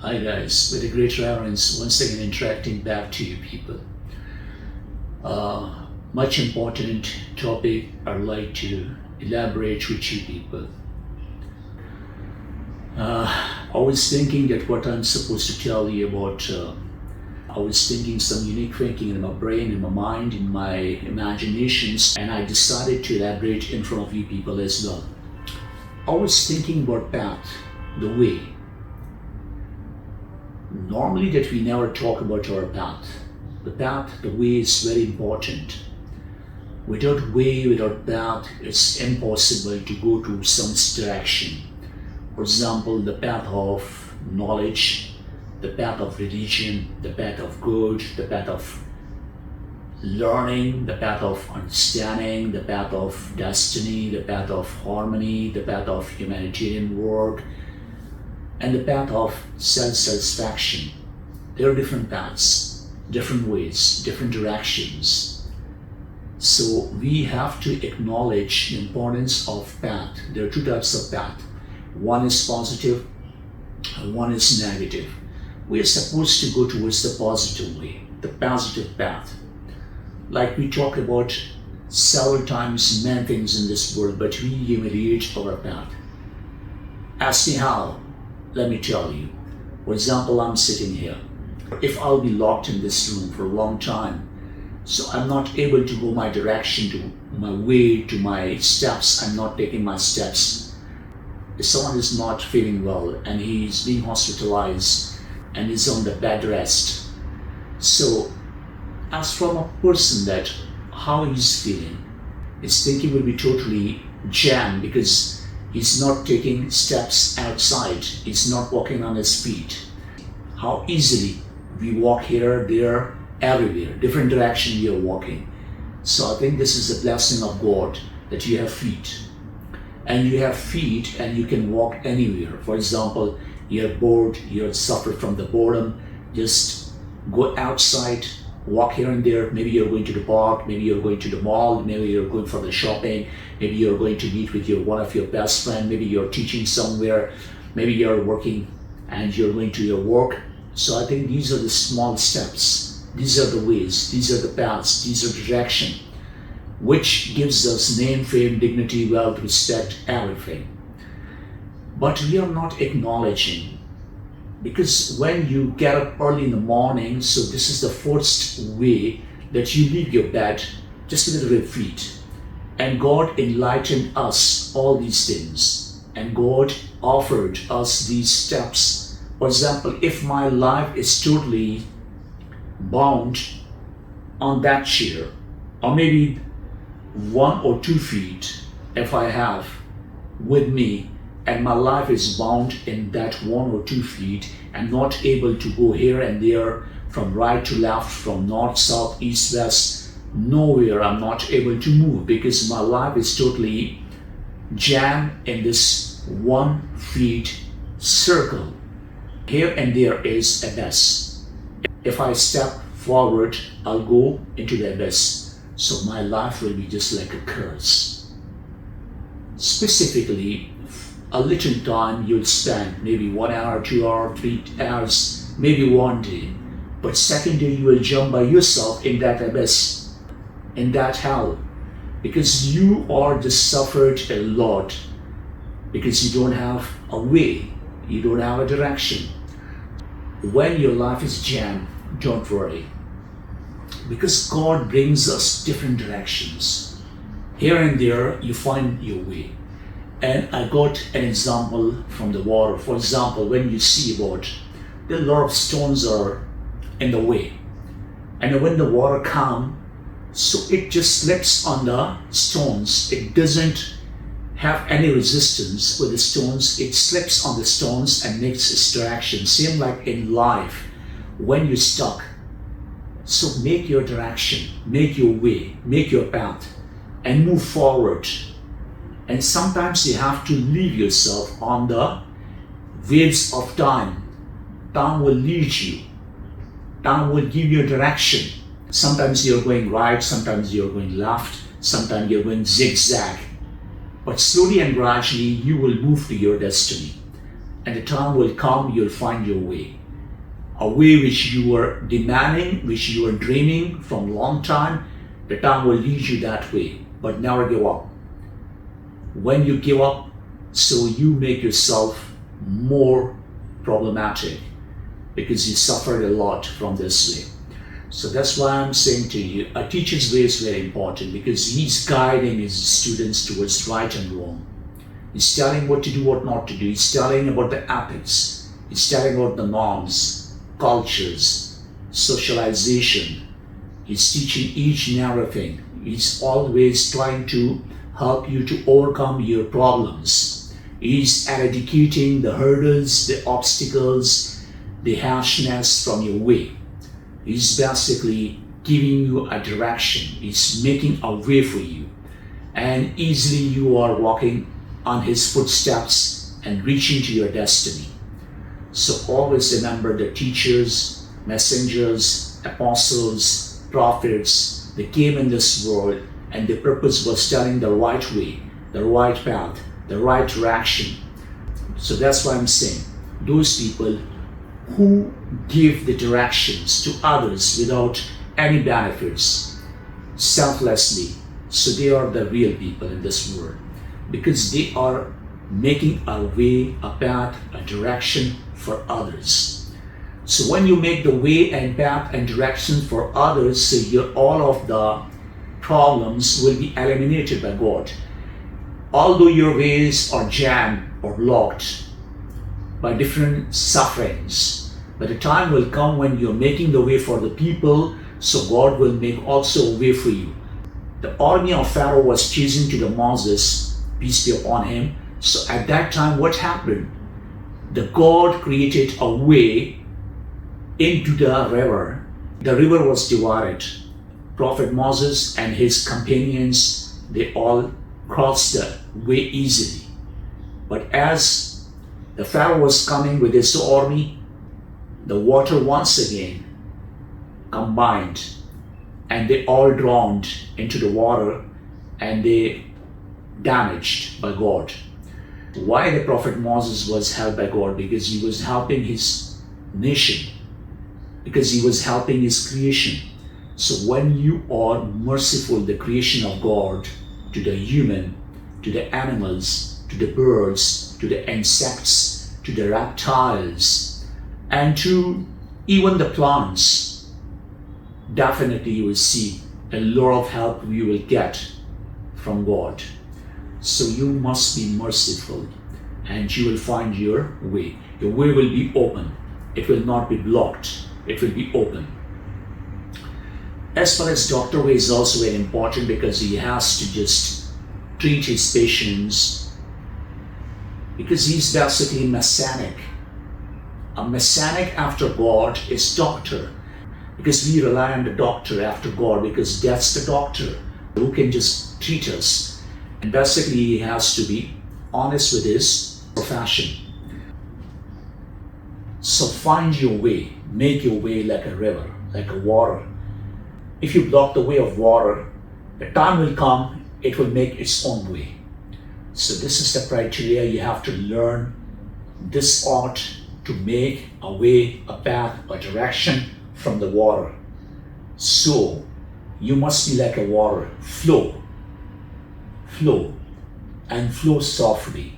Hi guys, with a great reverence, once again interacting back to you people. Much important topic I'd like to elaborate with you people. I was thinking that what I'm supposed to tell you about, I was thinking some unique thinking in my brain, in my mind, in my imaginations, and I decided to elaborate in front of you people as well. I was thinking about path, the way. Normally that we never talk about our path. The path, the way is very important. Without way, without path, it's impossible to go to some direction. For example, the path of knowledge, the path of religion, the path of good, the path of learning, the path of understanding, the path of destiny, the path of harmony, the path of humanitarian work, and the path of self-satisfaction. There are different paths, different ways, different directions. So we have to acknowledge the importance of path. There are two types of path. One is positive and one is negative. We are supposed to go towards the positive way, the positive path. Like we talk about several times many things in this world, but we humiliate our path. Ask me how. Let me tell you. For example, I'm sitting here. If I'll be locked in this room for a long time, so I'm not able to go my direction, to my way, to my steps, I'm not taking my steps. If someone is not feeling well and he's being hospitalized and is on the bed rest, so ask from a person that how he's feeling. His thinking will be totally jammed because he's not taking steps outside. He's not walking on his feet. How easily we walk here, there, everywhere, different direction we are walking. So I think this is a blessing of God that you have feet. And you have feet and you can walk anywhere. For example, you're bored, you're suffering from the boredom, just go outside, walk here and there. Maybe you're going to the park, maybe you're going to the mall, maybe you're going for the shopping, maybe you're going to meet with one of your best friends, maybe you're teaching somewhere, maybe you're working and you're going to your work. So I think these are the small steps, these are the ways, these are the paths, these are the direction, which gives us name, fame, dignity, wealth, respect, everything. But we are not acknowledging, because when you get up early in the morning, so this is the first way that you leave your bed, just with your feet. And God enlightened us all these things. And God offered us these steps. For example, if my life is totally bound on that chair, or maybe 1 or 2 feet, if I have with me, and my life is bound in that 1 or 2 feet and not able to go here and there, from right to left, from north, south, east, west, nowhere I'm not able to move because my life is totally jammed in this 1 feet circle. Here and there is abyss. If I step forward, I'll go into the abyss. So my life will be just like a curse. Specifically, a little time you'll spend, maybe 1 hour, 2 hours, 3 hours, maybe 1 day. But second day you will jump by yourself in that abyss, in that hell. Because you are just suffered a lot. Because you don't have a way, you don't have a direction. When your life is jammed, don't worry. Because God brings us different directions. Here and there you find your way. And I got an example from the water. For example, when you see a boat, there are a lot of stones are in the way. And when the water comes, so it just slips on the stones. It doesn't have any resistance with the stones. It slips on the stones and makes its direction. Same like in life, when you're stuck. So make your direction, make your way, make your path, and move forward. And sometimes you have to leave yourself on the waves of time. Time will lead you. Time will give you a direction. Sometimes you're going right, sometimes you're going left, sometimes you're going zigzag. But slowly and gradually you will move to your destiny. and the time will come, you'll find your way. A way which you were demanding, which you were dreaming from a long time, the time will lead you that way. But never give up. When you give up, so you make yourself more problematic, because you suffered a lot from this way. So that's why I'm saying to you, a teacher's way is very important, because he's guiding his students towards right and wrong. He's telling what to do, what not to do. He's telling about the ethics. He's telling about the norms, cultures, socialization. He's teaching each and everything. He's always trying to help you to overcome your problems. He's eradicating the hurdles, the obstacles, the harshness from your way. He's basically giving you a direction. He's making a way for you. And easily you are walking on his footsteps and reaching to your destiny. So always remember, the teachers, messengers, apostles, prophets, they came in this world and their purpose was telling the right way, the right path, the right direction. So that's why I'm saying, those people who give the directions to others without any benefits, selflessly, so they are the real people in this world, because they are making a way, a path, a direction for others. So when you make the way and path and direction for others, so all of the problems will be eliminated by God. Although your ways are jammed or blocked by different sufferings, but the time will come when you're making the way for the people, so God will make also a way for you. The army of Pharaoh was chasing to the Moses, peace be upon him. So at that time, what happened? The God created a way into the river. The river was divided. Prophet Moses and his companions, they all crossed the way easily. But as the Pharaoh was coming with his army, the water once again combined and they all drowned into the water and they damaged by God. Why the prophet Moses was helped by God? Because he was helping his nation, because he was helping his creation. So when you are merciful, the creation of God, to the human, to the animals, to the birds, to the insects, to the reptiles, and to even the plants, definitely you will see a lot of help you will get from God. So you must be merciful and you will find your way. Your way will be open. It will not be blocked. It will be open. As far as doctor way is also very important, because he has to just treat his patients, because he's basically messianic. A messianic after God is doctor, because we rely on the doctor after God, because that's the doctor who can just treat us. And basically he has to be honest with his profession. So find your way, make your way like a river, like a water. If you block the way of water, the time will come, it will make its own way. So this is the criteria. You have to learn this art to make a way, a path, a direction from the water. So you must be like a water, flow, and flow softly,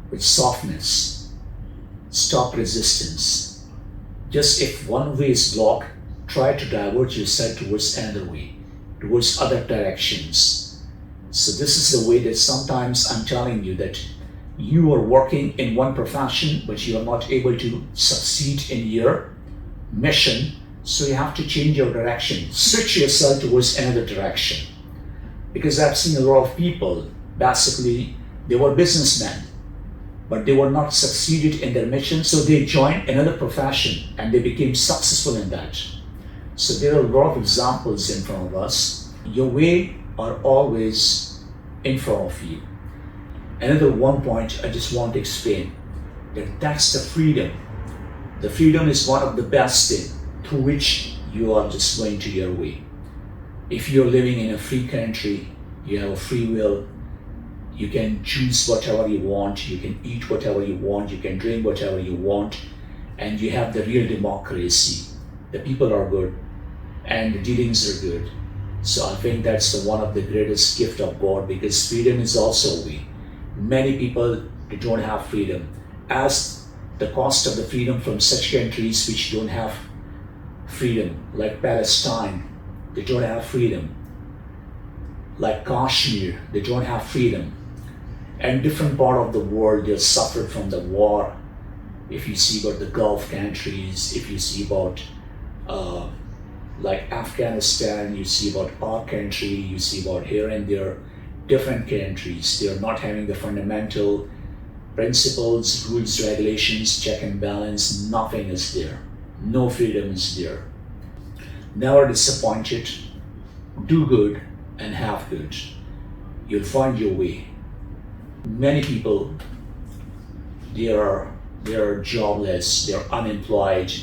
with softness, stop resistance. Just if one way is blocked, try to divert yourself towards another way, towards other directions. So this is the way that sometimes I'm telling you that you are working in one profession, but you are not able to succeed in your mission. So you have to change your direction, switch yourself towards another direction. Because I've seen a lot of people, basically, they were businessmen, but they were not succeeded in their mission, so they joined another profession and they became successful in that. So there are a lot of examples in front of us. Your way are always in front of you. Another one point I just want to explain, that's the freedom. The freedom is one of the best things through which you are just going to your way. If you're living in a free country, you have a free will, You can choose whatever you want, you can eat whatever you want, you can drink whatever you want, and you have the real democracy. The people are good and the dealings are good. So I think that's one of the greatest gift of God, because freedom is also a way. Many people they don't have freedom. As the cost of the freedom from such countries which don't have freedom, like Palestine, they don't have freedom. Like Kashmir, they don't have freedom. And different part of the world, they suffered from the war. If you see about the Gulf countries, if you see about like Afghanistan, you see about our country, you see about here and there, different countries, they are not having the fundamental principles, rules, regulations, check and balance, nothing is there. No freedom is there. Never disappointed, do good and have good. You'll find your way. Many people, they are jobless, they're unemployed.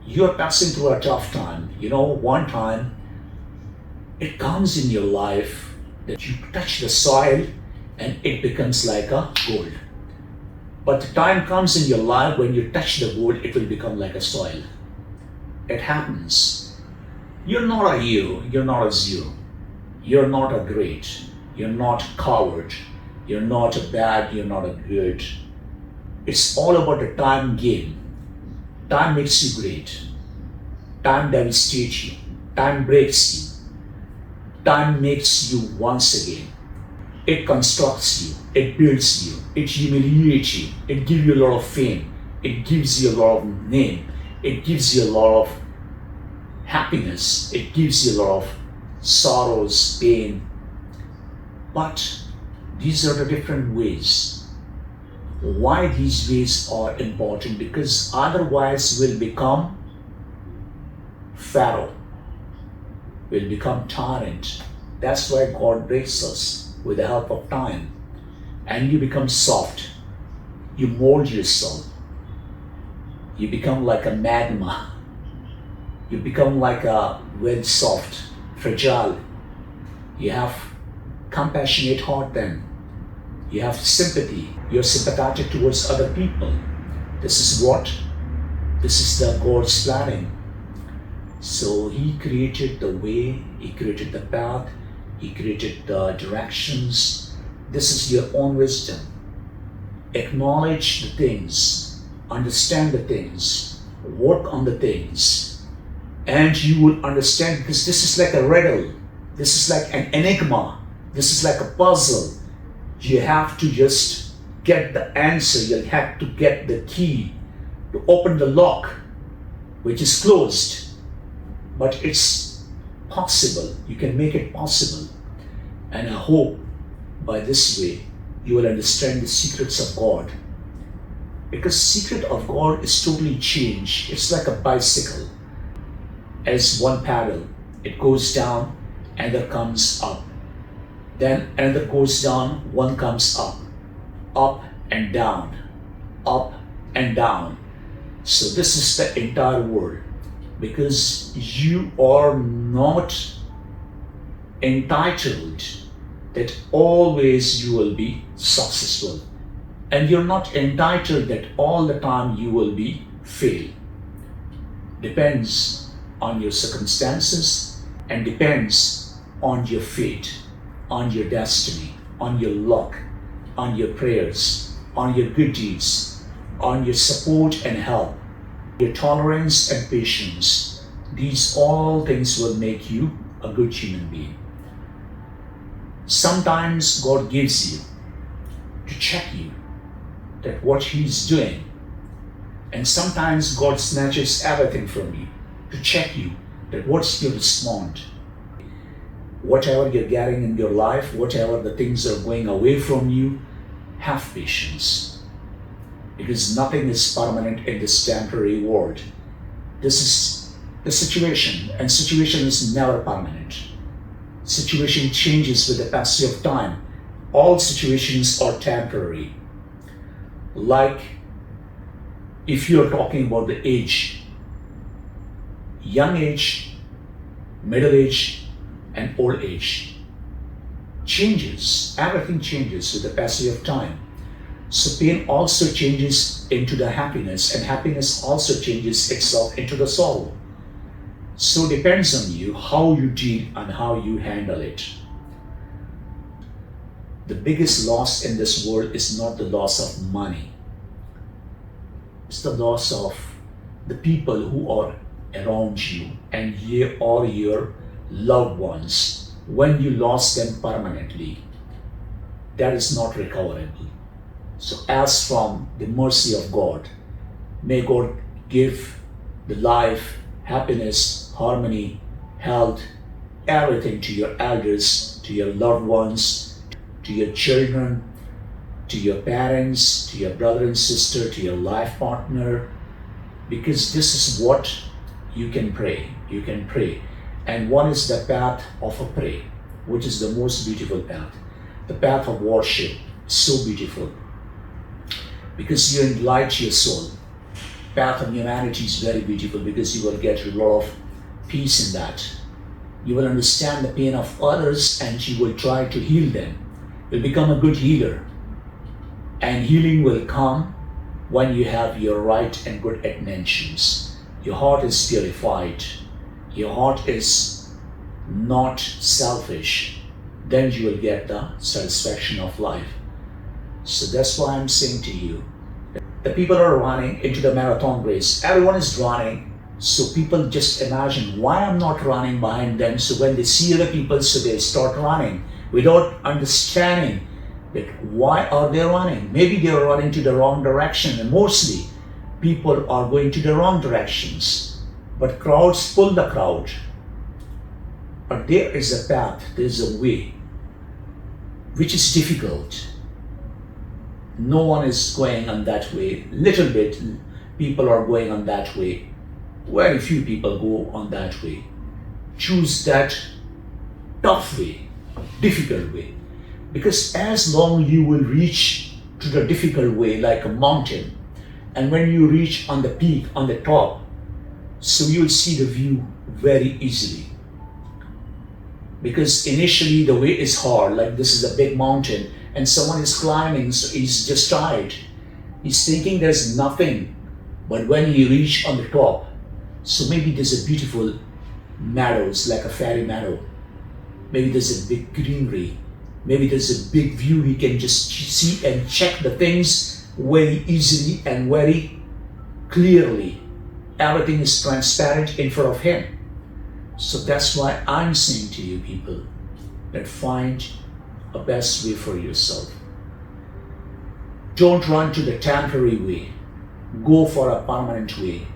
You're passing through a tough time. You know, one time it comes in your life that you touch the soil and it becomes like a gold. But the time comes in your life when you touch the gold, it will become like a soil. It happens. You're not a you, you're not a zero. You're not a great, you're not coward, you're not a bad, you're not a good. It's all about the time game. Time makes you great. Time devastates you. Time breaks you. Time makes you once again. It constructs you. It builds you. It humiliates you. It gives you a lot of fame. It gives you a lot of name. It gives you a lot of happiness. It gives you a lot of sorrows, pain. But these are the different ways. Why these ways are important? Because otherwise we'll become Pharaoh, we'll become tyrant. That's why God breaks us with the help of time. And you become soft. You mold yourself. You become like a magma. You become like a very soft, fragile. You have compassionate heart then. You have sympathy. You're sympathetic towards other people. This is the God's planning. So He created the way, He created the path, He created the directions. This is your own wisdom. Acknowledge the things, understand the things, work on the things, and you will understand, because this is like a riddle. This is like an enigma. This is like a puzzle. You have to just get the answer. You'll have to get the key to open the lock, which is closed. But it's possible. You can make it possible. And I hope by this way you will understand the secrets of God. Because secret of God is totally changed. It's like a bicycle. As one pedal, it goes down and it comes up. Then another goes down, one comes up and down, up and down. So this is the entire world, because you are not entitled that always you will be successful, and you're not entitled that all the time you will be fail. Depends on your circumstances and depends on your fate, on your destiny, on your luck, on your prayers, on your good deeds, on your support and help, your tolerance and patience. These all things will make you a good human being. Sometimes God gives you to check you that what He's doing, and sometimes God snatches everything from you to check you that what's your response. Whatever you're getting in your life, whatever the things are going away from you, have patience. Because nothing is permanent in this temporary world. This is the situation, and situation is never permanent. Situation changes with the passage of time. All situations are temporary. Like if you're talking about the age, young age, middle age, and old age. changes. Everything changes with the passage of time. So pain also changes into the happiness, and happiness also changes itself into the sorrow. So it depends on you how you deal and how you handle it. The biggest loss in this world is not the loss of money. It's the loss of the people who are around you and you or your loved ones. When you lost them permanently, that is not recoverable. So as from the mercy of God, may God give the life, happiness, harmony, health, everything to your elders, to your loved ones, to your children, to your parents, to your brother and sister, to your life partner, because this is what you can pray. You can pray. And one is the path of a prayer, which is the most beautiful path. The path of worship is so beautiful because you enlighten your soul. Path of humanity is very beautiful because you will get a lot of peace in that. You will understand the pain of others and you will try to heal them. You'll become a good healer. And healing will come when you have your right and good intentions. Your heart is purified. Your heart is not selfish. Then you will get the satisfaction of life. So that's why I'm saying to you, the people are running into the marathon race. Everyone is running. So people just imagine why I'm not running behind them. So when they see other people, so they start running without understanding that why are they running? Maybe they are running to the wrong direction, and mostly people are going to the wrong directions. But crowds pull the crowd. But there is a path, there is a way, which is difficult. No one is going on that way. Little bit people are going on that way. Very few people go on that way. Choose that tough way, difficult way. Because as long you will reach to the difficult way like a mountain, and when you reach on the peak, on the top, so you will see the view very easily. Because initially the way is hard, like this is a big mountain and someone is climbing, so he's just tired. He's thinking there's nothing, but when he reach on the top, so maybe there's a beautiful meadows, like a fairy meadow. Maybe there's a big greenery. Maybe there's a big view. He can just see and check the things very easily and very clearly. Everything is transparent in front of him. So that's why I'm saying to you people that find a best way for yourself. Don't run to the temporary way. Go for a permanent way.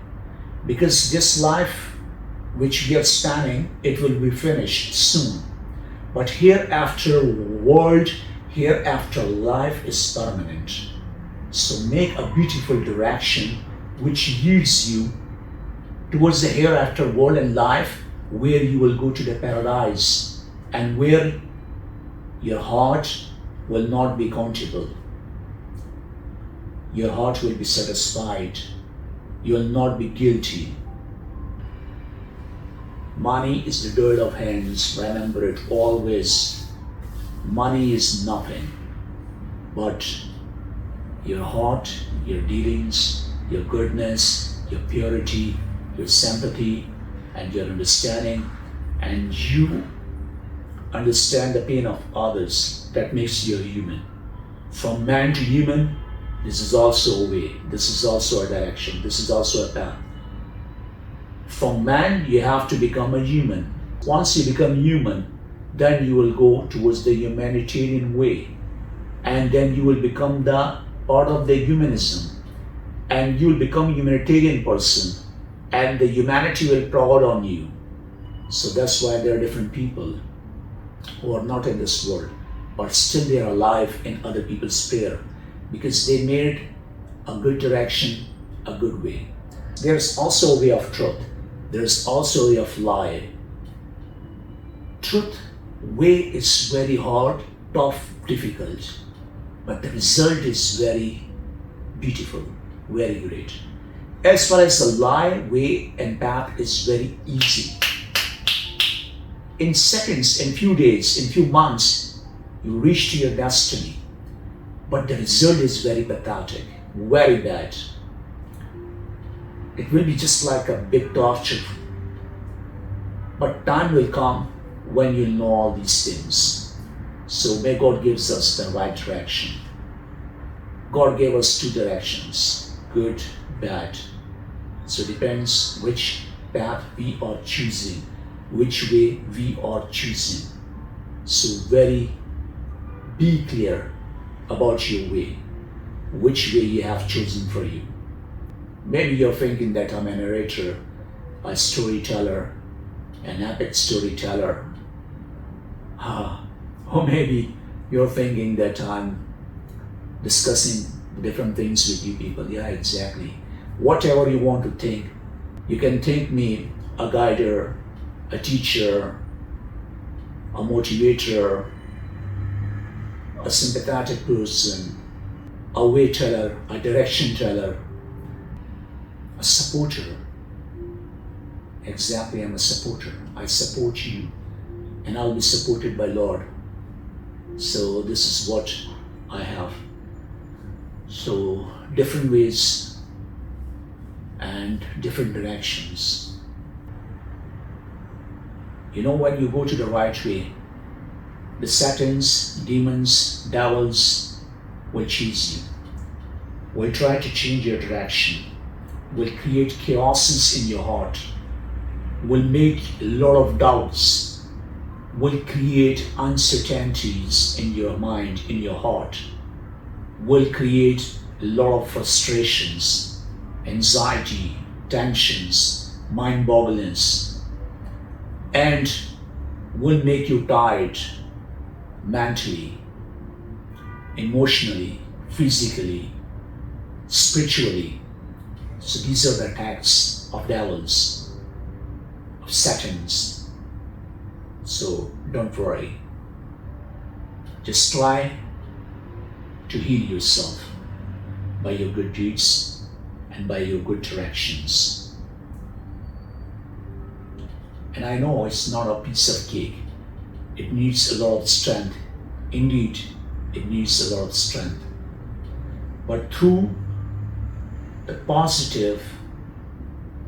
Because this life which we are spanning, it will be finished soon. But hereafter world, hereafter life is permanent. So make a beautiful direction which leads you towards the hereafter world and life, where you will go to the paradise and where your heart will not be accountable. Your heart will be satisfied. You will not be guilty. Money is the dirt of hands. Remember it always. Money is nothing. But your heart, your dealings, your goodness, your purity, your sympathy, and your understanding, and you understand the pain of others, that makes you a human. From man to human, this is also a way, this is also a direction, this is also a path. From man, you have to become a human. Once you become human, then you will go towards the humanitarian way, and then you will become the part of the humanism, and you will become a humanitarian person, and the humanity will proud on you. So that's why there are different people who are not in this world, but still they are alive in other people's prayer, because they made a good direction, a good way. There's also a way of truth. There's also a way of lie. Truth way is very hard, tough, difficult, but the result is very beautiful, very great. As far as the lie, way and path is very easy. In seconds, in few days, in few months, You reach to your destiny, but the result is very pathetic, very bad. It will be just like a big torture. But time will come when you know all these things. So may God gives us the right direction. God gave us two directions, good, bad. So it depends which path we are choosing, which way we are choosing. So be clear about your way, which way you have chosen for you. Maybe you're thinking that I'm a narrator, a storyteller, an epic storyteller. Or maybe you're thinking that I'm discussing different things with you people. Yeah, exactly. Whatever you want to think, you can think me a guider, a teacher, a motivator, a sympathetic person, a way teller, a direction teller, a supporter. Exactly, I'm a supporter. I support you and I'll be supported by Lord. So this is what I have. So different ways and different directions. You know, when you go to the right way, the Satans, demons, devils will choose you, will try to change your direction, will create chaoses in your heart, will make a lot of doubts, will create uncertainties in your mind, in your heart, will create a lot of frustrations, anxiety, tensions, mind bogglings, and will make you tired mentally, emotionally, physically, spiritually. So these are the attacks of devils, of Satans. So don't worry. Just try to heal yourself by your good deeds and by your good directions. And I know it's not a piece of cake. It needs a lot of strength. Indeed, it needs a lot of strength. But through the positive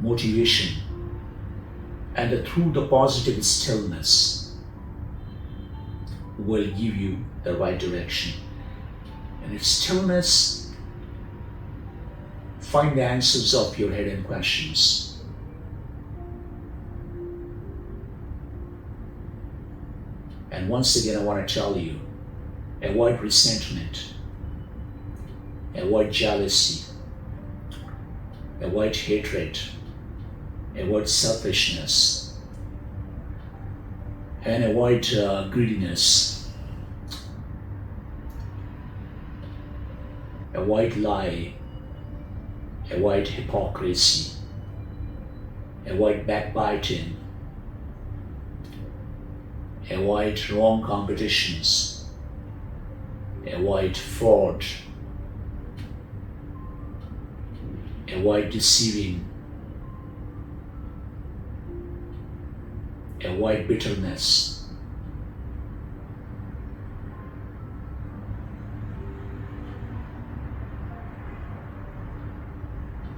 motivation and through the positive stillness will give you the right direction. And in stillness, find the answers of your hidden questions. And once again, I want to tell you, avoid resentment, avoid jealousy, avoid hatred, avoid selfishness, and avoid greediness, avoid lie, avoid hypocrisy, avoid backbiting, avoid wrong competitions, avoid fraud, avoid deceiving, avoid bitterness,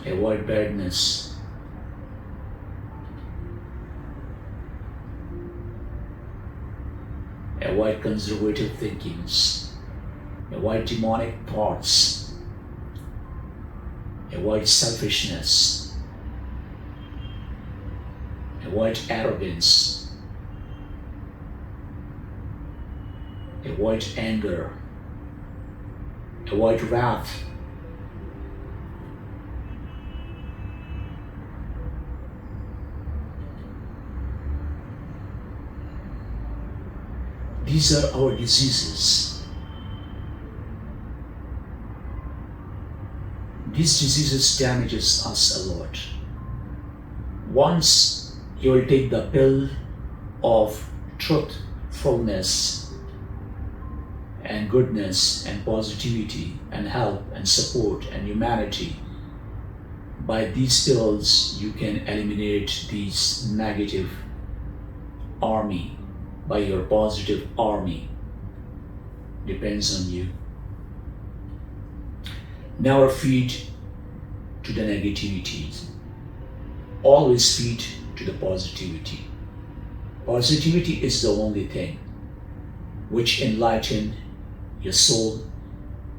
avoid badness, avoid conservative thinkings, avoid demonic thoughts, avoid selfishness, avoid arrogance, avoid anger, avoid wrath, these are our diseases. These diseases damages us a lot. Once you will take the pill of truthfulness and goodness and positivity and help and support and humanity, by these pills you can eliminate these negative army by your positive army. depends on you. Never feed to the negativities. Always feed to the positivity. Positivity is the only thing which enlighten your soul,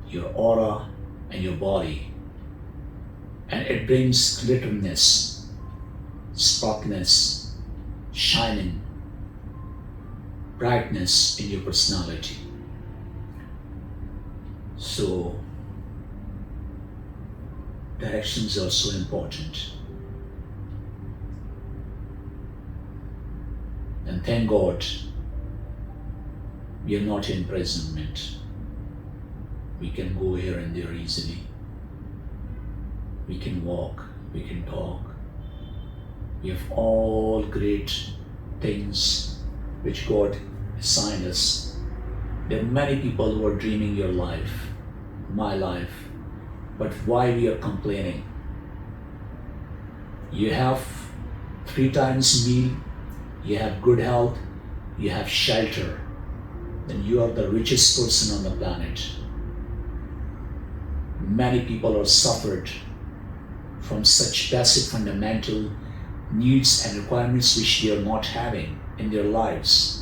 your aura, and your body. And it brings glitterness, sparkness, shining, brightness in your personality. So, directions are so important. And thank God we are not in imprisonment. We can go here and there easily. We can walk, we can talk. We have all great things which God assigned us. There are many people who are dreaming your life, my life, but why we are complaining? You have 3 times meal, you have good health, you have shelter, then you are the richest person on the planet. Many people are suffered from such basic fundamental needs and requirements which they are not having in their lives.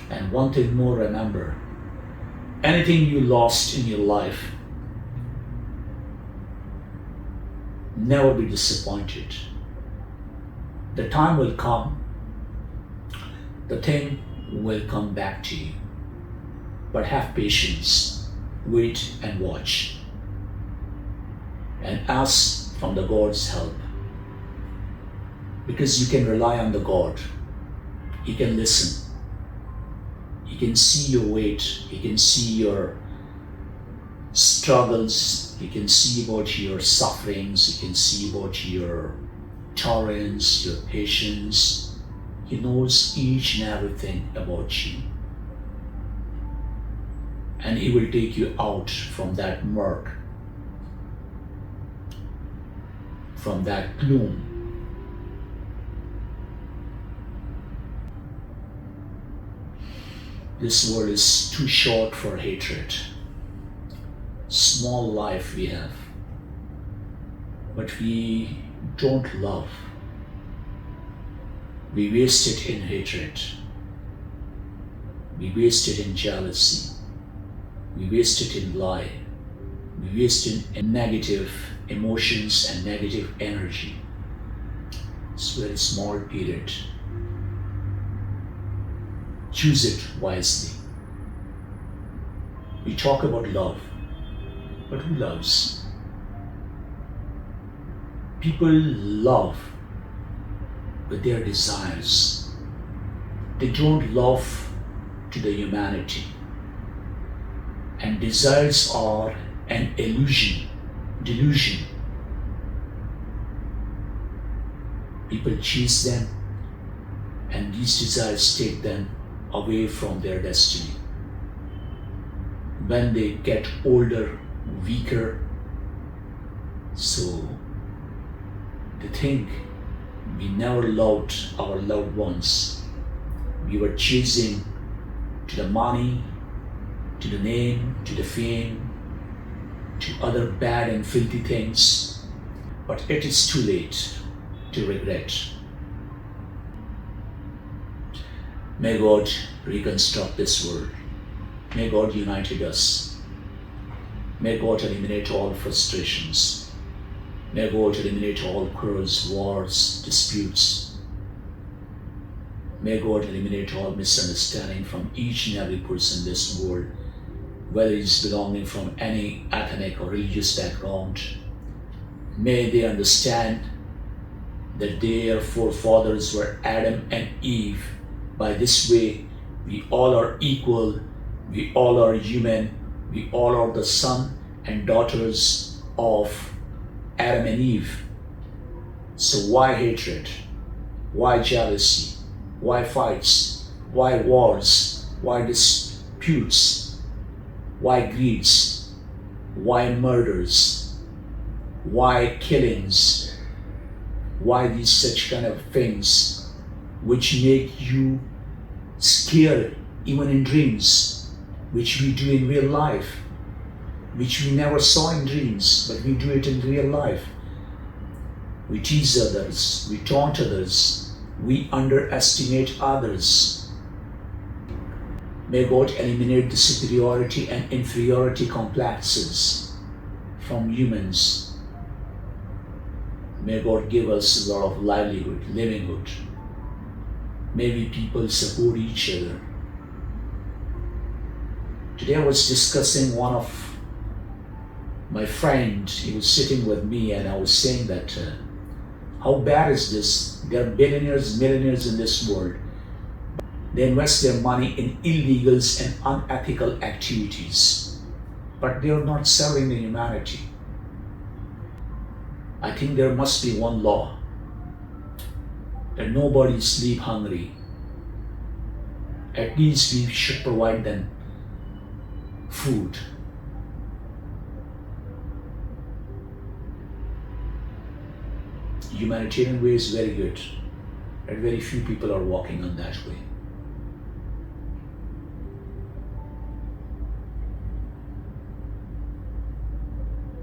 And one thing more, remember, anything you lost in your life, never be disappointed. The time will come, the thing will come back to you. But have patience, wait and watch, and ask from the God's help. Because you can rely on the God. He can listen. He can see your weight. He can see your struggles. He can see about your sufferings. He can see about your tolerance, your patience. He knows each and everything about you. And He will take you out from that murk, from that gloom. This world is too short for hatred. Small life we have, but we don't love. We waste it in hatred. We waste it in jealousy. We waste it in lie. We waste it in negative emotions and negative energy. It's a very small period. Choose it wisely. We talk about love, but who loves? People love with their desires. They don't love to the humanity. And desires are an illusion, delusion. People chase them, and these desires take them away from their destiny. When they get older, weaker, so they think we never loved our loved ones. We were chasing to the money, to the name, to the fame, to other bad and filthy things. But it is too late to regret. May God reconstruct this world. May God unite us. May God eliminate all frustrations. May God eliminate all quarrels, wars, disputes. May God eliminate all misunderstanding from each and every person in this world, whether he's belonging from any ethnic or religious background. May they understand that their forefathers were Adam and Eve. By this way, we all are equal, we all are human, we all are the son and daughters of Adam and Eve. So why hatred? Why jealousy? Why fights? Why wars? Why disputes? Why greeds? Why murders? why killings, why these such kind of things which make you scared even in dreams, which we do in real life, which we never saw in dreams, but we do it in real life. We tease others, we taunt others, we underestimate others. May God eliminate the superiority and inferiority complexes from humans. May God give us a lot of livelihood, livelihood. May we people support each other. Today I was discussing one of my friend, he was sitting with me, and I was saying that how bad is this? There are billionaires, millionaires in this world. They invest their money in illegals and unethical activities, but they are not serving the humanity. I think there must be one law, that nobody sleep hungry. At least we should provide them food. Humanitarian way is very good, and very few people are walking on that way.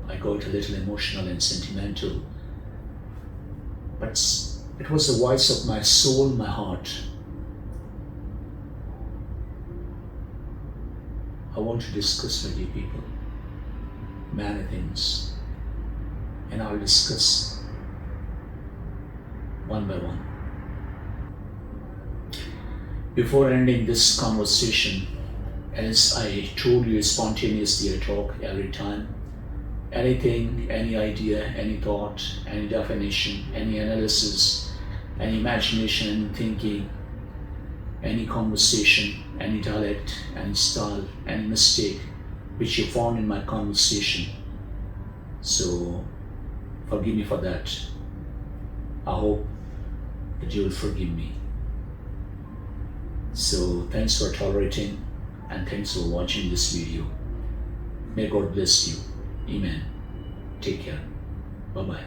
I got a little emotional and sentimental, but it was the voice of my soul, my heart. I want to discuss with you people many things, and I'll discuss one by one. Before ending this conversation, as I told you, spontaneously I talk every time. Anything, any idea, any thought, any definition, any analysis, any imagination, any thinking, any conversation, any dialect, any style, any mistake which you found in my conversation. So forgive me for that. I hope that you will forgive me. So thanks for tolerating, and thanks for watching this video. May God bless you. Amen. Take care. Bye-bye.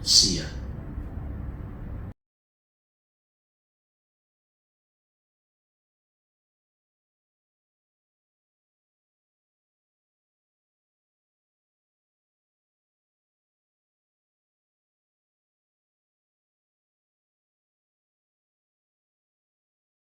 See ya.